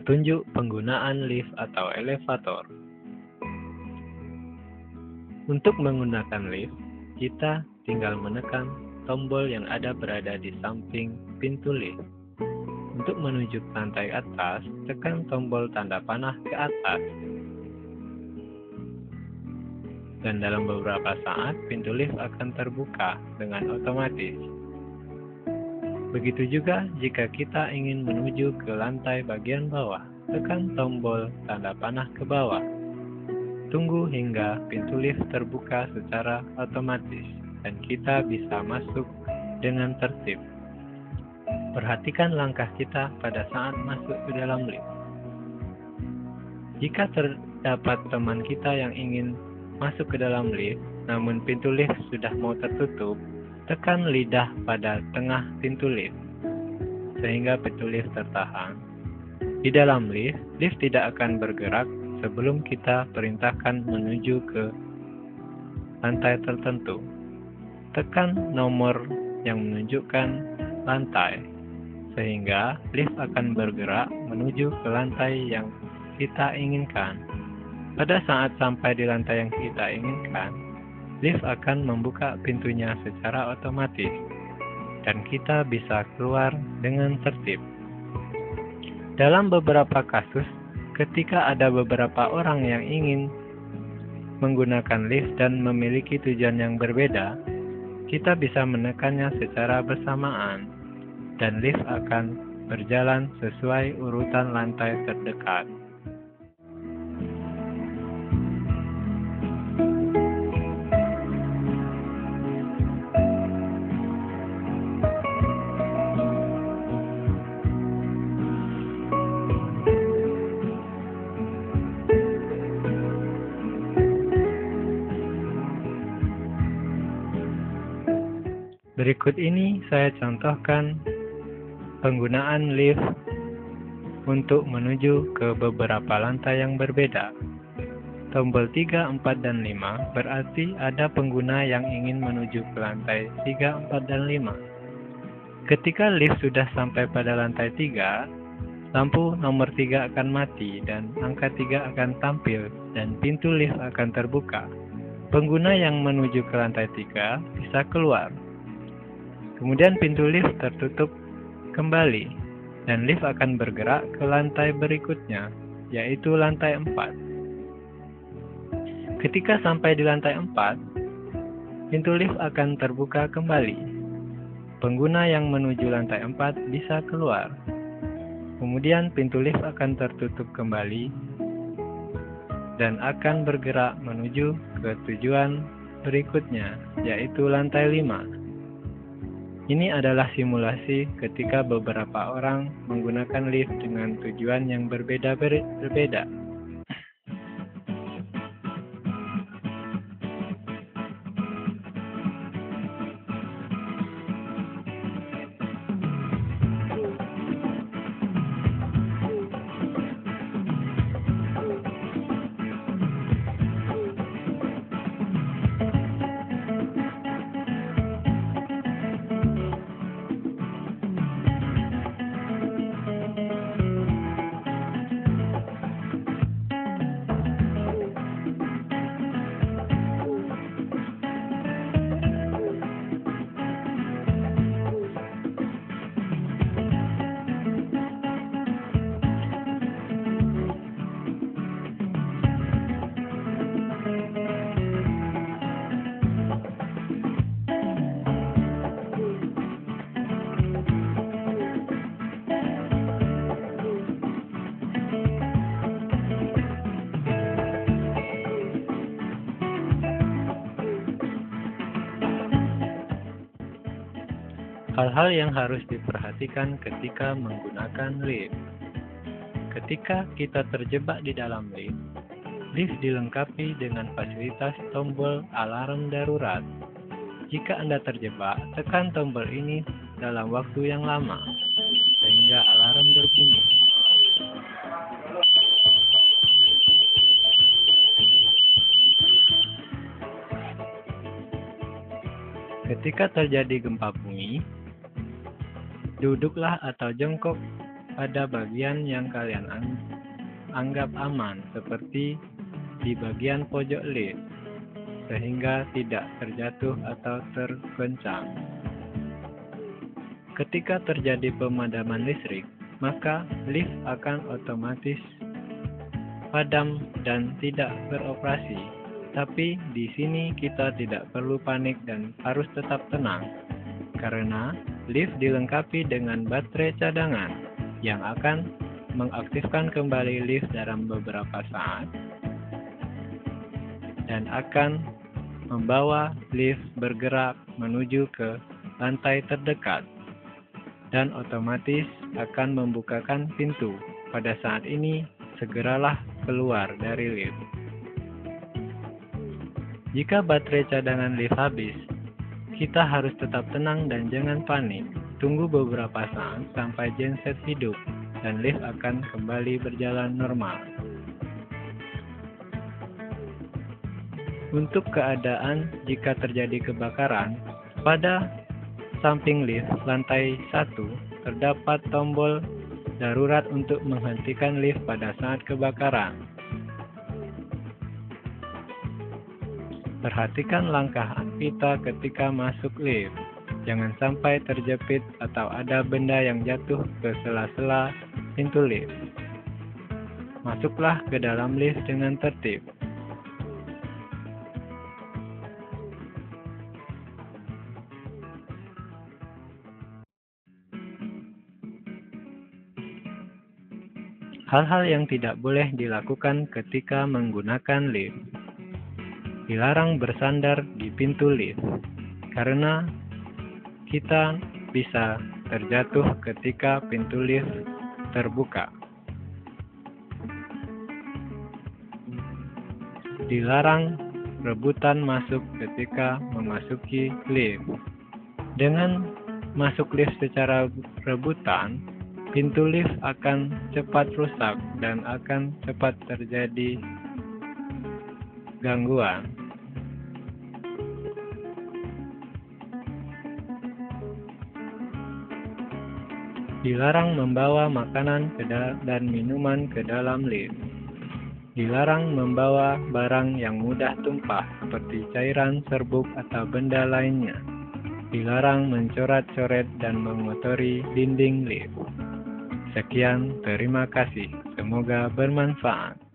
Petunjuk penggunaan lift atau elevator. Untuk menggunakan lift, kita tinggal menekan tombol yang berada di samping pintu lift. Untuk menuju ke lantai atas, tekan tombol tanda panah ke atas. Dan dalam beberapa saat, pintu lift akan terbuka dengan otomatis. Begitu juga jika kita ingin menuju ke lantai bagian bawah, tekan tombol tanda panah ke bawah. Tunggu hingga pintu lift terbuka secara otomatis dan kita bisa masuk dengan tertib. Perhatikan langkah kita pada saat masuk ke dalam lift. Jika terdapat teman kita yang ingin masuk ke dalam lift, namun pintu lift sudah mau tertutup, tekan lidah pada tengah pintu lift, sehingga pintu lift tertahan. Di dalam lift, lift tidak akan bergerak sebelum kita perintahkan menuju ke lantai tertentu. Tekan nomor yang menunjukkan lantai, sehingga lift akan bergerak menuju ke lantai yang kita inginkan. Pada saat sampai di lantai yang kita inginkan, lift akan membuka pintunya secara otomatis, dan kita bisa keluar dengan tertib. Dalam beberapa kasus, ketika ada beberapa orang yang ingin menggunakan lift dan memiliki tujuan yang berbeda, kita bisa menekannya secara bersamaan, dan lift akan berjalan sesuai urutan lantai terdekat. Berikut ini saya contohkan penggunaan lift untuk menuju ke beberapa lantai yang berbeda. Tombol 3, 4, dan 5 berarti ada pengguna yang ingin menuju ke lantai 3, 4, dan 5. Ketika lift sudah sampai pada lantai 3, lampu nomor 3 akan mati dan angka 3 akan tampil dan pintu lift akan terbuka. Pengguna yang menuju ke lantai 3 bisa keluar. Kemudian pintu lift tertutup kembali, dan lift akan bergerak ke lantai berikutnya, yaitu lantai 4. Ketika sampai di lantai 4, pintu lift akan terbuka kembali. Pengguna yang menuju lantai 4 bisa keluar. Kemudian pintu lift akan tertutup kembali, dan akan bergerak menuju ke tujuan berikutnya, yaitu lantai 5. Ini adalah simulasi ketika beberapa orang menggunakan lift dengan tujuan yang berbeda. Hal-hal yang harus diperhatikan ketika menggunakan lift. Ketika kita terjebak di dalam lift, lift dilengkapi dengan fasilitas tombol alarm darurat. Jika Anda terjebak, tekan tombol ini dalam waktu yang lama, sehingga alarm berbunyi. Ketika terjadi gempa bumi, duduklah atau jongkok pada bagian yang kalian anggap aman, seperti di bagian pojok lift, sehingga tidak terjatuh atau tergoncang. Ketika terjadi pemadaman listrik, maka lift akan otomatis padam dan tidak beroperasi. Tapi di sini kita tidak perlu panik dan harus tetap tenang, karena lift dilengkapi dengan baterai cadangan yang akan mengaktifkan kembali lift dalam beberapa saat dan akan membawa lift bergerak menuju ke lantai terdekat dan otomatis akan membukakan pintu. Pada saat ini, segeralah keluar dari lift. Jika baterai cadangan lift habis, kita harus tetap tenang dan jangan panik. Tunggu beberapa saat sampai genset hidup dan lift akan kembali berjalan normal. Untuk keadaan jika terjadi kebakaran, pada samping lift lantai 1 terdapat tombol darurat untuk menghentikan lift pada saat kebakaran. Perhatikan langkah kita ketika masuk lift. Jangan sampai terjepit atau ada benda yang jatuh ke sela-sela pintu lift. Masuklah ke dalam lift dengan tertib. Hal-hal yang tidak boleh dilakukan ketika menggunakan lift. Dilarang bersandar di pintu lift, karena kita bisa terjatuh ketika pintu lift terbuka. Dilarang rebutan masuk ketika memasuki lift. Dengan masuk lift secara rebutan, pintu lift akan cepat rusak dan akan cepat terjadi gangguan. Dilarang membawa makanan dan minuman ke dalam lift. Dilarang membawa barang yang mudah tumpah seperti cairan, serbuk, atau benda lainnya. Dilarang mencoret-coret dan mengotori dinding lift. Sekian, terima kasih. Semoga bermanfaat.